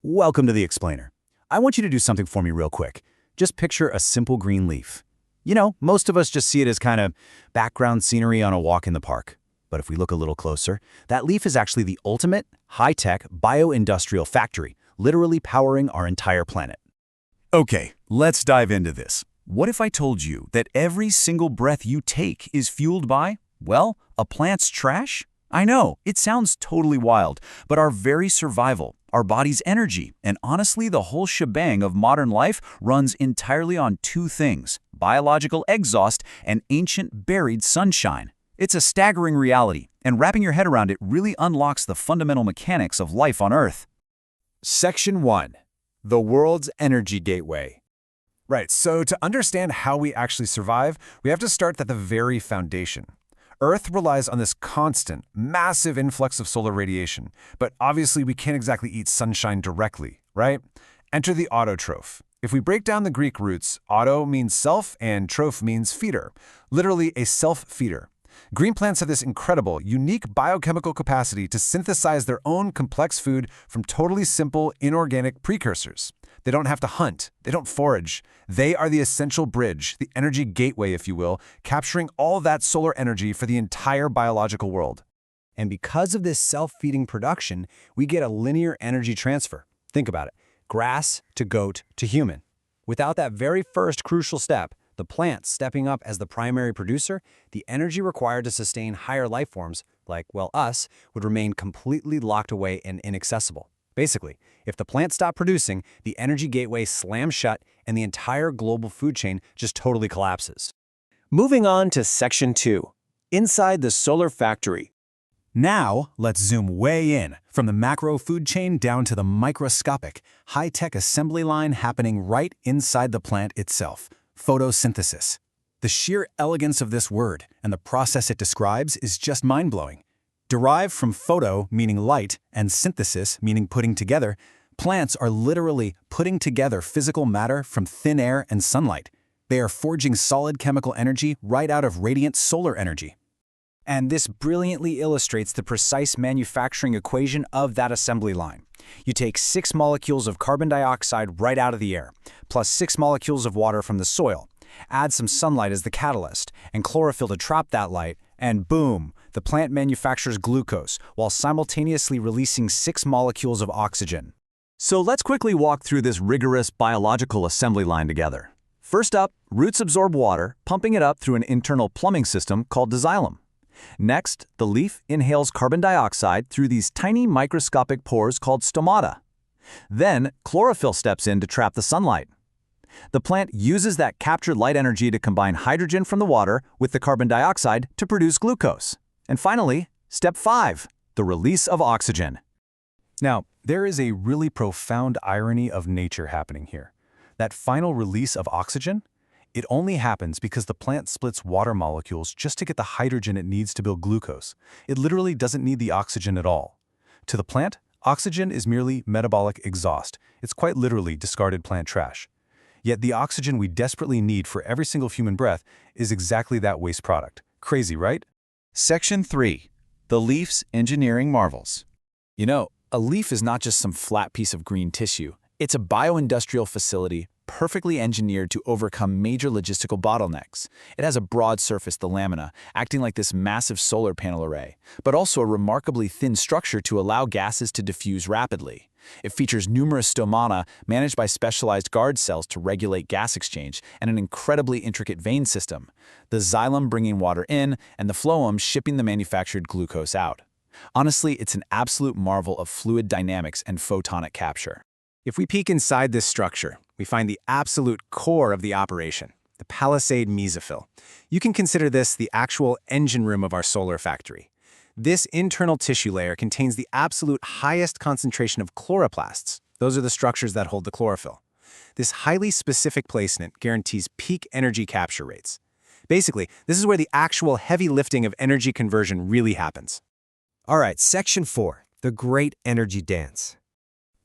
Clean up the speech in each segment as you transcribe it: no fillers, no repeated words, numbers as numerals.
Welcome to the Explainer. I want you to do something for me real quick. Just picture a simple green leaf. Most of us just see it as kind of background scenery on a walk in the park. But if we look a little closer, that leaf is actually the ultimate, high-tech, bio-industrial factory, literally powering our entire planet. Okay, let's dive into this. What if I told you that every single breath you take is fueled by, well, a plant's trash? I know, it sounds totally wild, but our very survival, our body's energy, and honestly the whole shebang of modern life runs entirely on two things: biological exhaust and ancient buried sunshine. It's a staggering reality, and wrapping your head around it really unlocks the fundamental mechanics of life on Earth. Section 1. The world's energy gateway. Right, so to understand how we actually survive, we have to start at the very foundation. Earth relies on this constant, massive influx of solar radiation, but obviously we can't exactly eat sunshine directly, right? Enter the autotroph. If we break down the Greek roots, auto means self and troph means feeder, literally a self-feeder. Green plants have this incredible, unique biochemical capacity to synthesize their own complex food from totally simple, inorganic precursors. They don't have to hunt. They don't forage. They are the essential bridge, the energy gateway, if you will, capturing all that solar energy for the entire biological world. And because of this self-feeding production, we get a linear energy transfer. Think about it. Grass to goat to human. Without that very first crucial step, the plant stepping up as the primary producer, the energy required to sustain higher life forms, like, well, us, would remain completely locked away and inaccessible. Basically, if the plant stopped producing, the energy gateway slams shut and the entire global food chain just totally collapses. Moving on to Section 2, inside the solar factory. Now, let's zoom way in, from the macro food chain down to the microscopic, high-tech assembly line happening right inside the plant itself: photosynthesis. The sheer elegance of this word and the process it describes is just mind-blowing. Derived from photo, meaning light, and synthesis, meaning putting together, plants are literally putting together physical matter from thin air and sunlight. They are forging solid chemical energy right out of radiant solar energy. And this brilliantly illustrates the precise manufacturing equation of that assembly line. You take 6 molecules of carbon dioxide right out of the air, plus 6 molecules of water from the soil. Add some sunlight as the catalyst, and chlorophyll to trap that light, and boom! The plant manufactures glucose while simultaneously releasing 6 molecules of oxygen. So let's quickly walk through this rigorous biological assembly line together. First up, roots absorb water, pumping it up through an internal plumbing system called the xylem. Next, the leaf inhales carbon dioxide through these tiny microscopic pores called stomata. Then, chlorophyll steps in to trap the sunlight. The plant uses that captured light energy to combine hydrogen from the water with the carbon dioxide to produce glucose. And finally, step 5, the release of oxygen. Now, there is a really profound irony of nature happening here. That final release of oxygen, it only happens because the plant splits water molecules just to get the hydrogen it needs to build glucose. It literally doesn't need the oxygen at all. To the plant, oxygen is merely metabolic exhaust. It's quite literally discarded plant trash. Yet the oxygen we desperately need for every single human breath is exactly that waste product. Crazy, right? Section 3. The leaf's engineering marvels. A leaf is not just some flat piece of green tissue. It's a bio-industrial facility perfectly engineered to overcome major logistical bottlenecks. It has a broad surface, the lamina, acting like this massive solar panel array, but also a remarkably thin structure to allow gases to diffuse rapidly. It features numerous stomata managed by specialized guard cells to regulate gas exchange and an incredibly intricate vein system, the xylem bringing water in and the phloem shipping the manufactured glucose out. Honestly, it's an absolute marvel of fluid dynamics and photonic capture. If we peek inside this structure, we find the absolute core of the operation, the palisade mesophyll. You can consider this the actual engine room of our solar factory. This internal tissue layer contains the absolute highest concentration of chloroplasts. Those are the structures that hold the chlorophyll. This highly specific placement guarantees peak energy capture rates. Basically, this is where the actual heavy lifting of energy conversion really happens. All right, Section 4. The Great Energy Dance.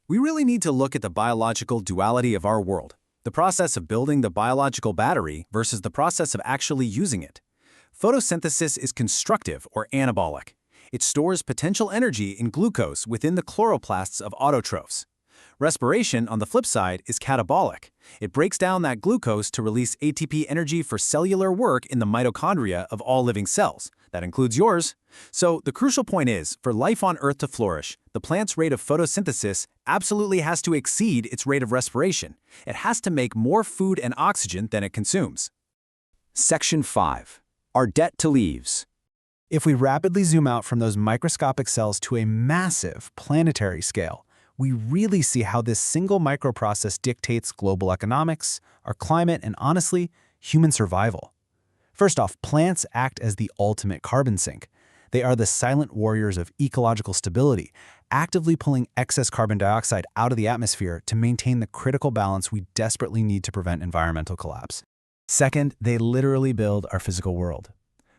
We really need to look at the biological duality of our world, the process of building the biological battery versus the process of actually using it. Photosynthesis is constructive or anabolic. It stores potential energy in glucose within the chloroplasts of autotrophs. Respiration, on the flip side, is catabolic. It breaks down that glucose to release ATP energy for cellular work in the mitochondria of all living cells. That includes yours. So the crucial point is, for life on Earth to flourish, the plant's rate of photosynthesis absolutely has to exceed its rate of respiration. It has to make more food and oxygen than it consumes. Section 5. Our debt to leaves. If we rapidly zoom out from those microscopic cells to a massive planetary scale, we really see how this single microprocess dictates global economics, our climate, and honestly, human survival. First off, plants act as the ultimate carbon sink. They are the silent warriors of ecological stability, actively pulling excess carbon dioxide out of the atmosphere to maintain the critical balance we desperately need to prevent environmental collapse. Second, they literally build our physical world.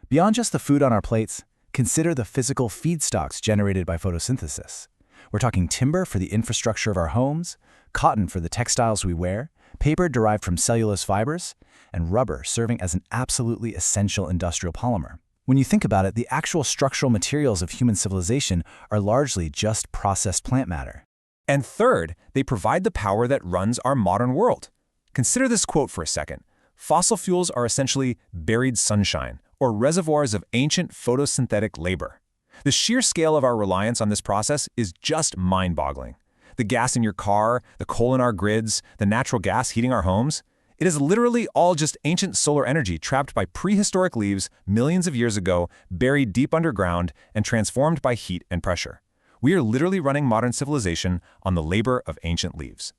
Beyond just the food on our plates, consider the physical feedstocks generated by photosynthesis. We're talking timber for the infrastructure of our homes, cotton for the textiles we wear, paper derived from cellulose fibers, and rubber serving as an absolutely essential industrial polymer. When you think about it, the actual structural materials of human civilization are largely just processed plant matter. And third, they provide the power that runs our modern world. Consider this quote for a second. Fossil fuels are essentially buried sunshine, or reservoirs of ancient photosynthetic labor. The sheer scale of our reliance on this process is just mind-boggling. The gas in your car, the coal in our grids, the natural gas heating our homes, it is literally all just ancient solar energy trapped by prehistoric leaves millions of years ago, buried deep underground, and transformed by heat and pressure. We are literally running modern civilization on the labor of ancient leaves.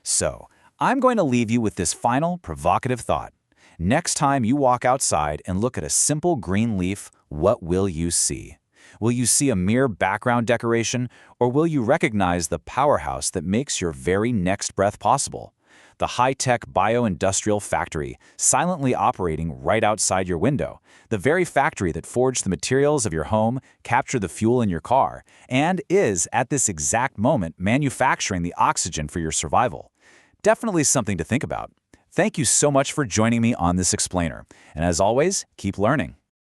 So, I'm going to leave you with this final, provocative thought. Next time you walk outside and look at a simple green leaf, what will you see? Will you see a mere background decoration, or will you recognize the powerhouse that makes your very next breath possible? The high-tech bio-industrial factory, silently operating right outside your window. The very factory that forged the materials of your home, captured the fuel in your car, and is, at this exact moment, manufacturing the oxygen for your survival. Definitely something to think about. Thank you so much for joining me on this explainer. And as always, keep learning.